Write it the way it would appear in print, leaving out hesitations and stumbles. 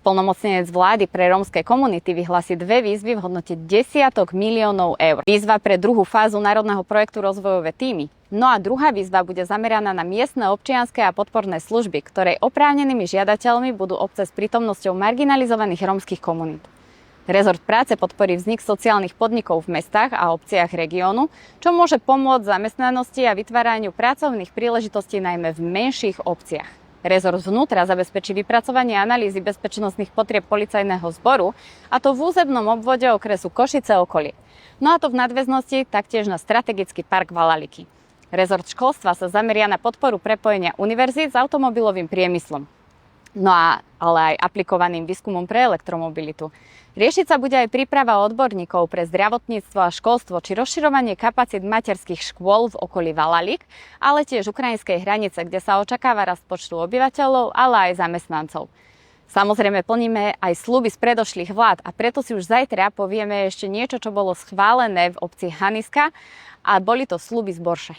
Splnomocnenec vlády pre rómske komunity vyhlási 2 výzvy v hodnote desiatok miliónov eur. Výzva pre druhú fázu národného projektu Rozvojové tímy. No a druhá výzva bude zameraná na miestne občianske a podporné služby, ktorej oprávnenými žiadateľmi budú obce s prítomnosťou marginalizovaných rómskych komunít. Rezort práce podporí vznik sociálnych podnikov v mestách a obciach regiónu, čo môže pomôcť zamestnanosti a vytváraniu pracovných príležitostí najmä v menších obciach. Rezort vnútra zabezpečí vypracovanie analýzy bezpečnostných potrieb policajného zboru, a to v územnom obvode okresu Košice okolie. No a to v nadväznosti taktiež na strategický park Valaliky. Rezort školstva sa zameria na podporu prepojenia univerzít s automobilovým priemyslom. Ale aj aplikovaným výskumom pre elektromobilitu. Riešiť sa bude aj príprava odborníkov pre zdravotníctvo a školstvo či rozširovanie kapacít materských škôl v okolí Valalik, ale tiež ukrajinskej hranice, kde sa očakáva rast počtu obyvateľov, ale aj zamestnancov. Samozrejme plníme aj sľuby z predošlých vlád a preto si už zajtra povieme ešte niečo, čo bolo schválené v obci Haniska, a boli to sľuby z Borše.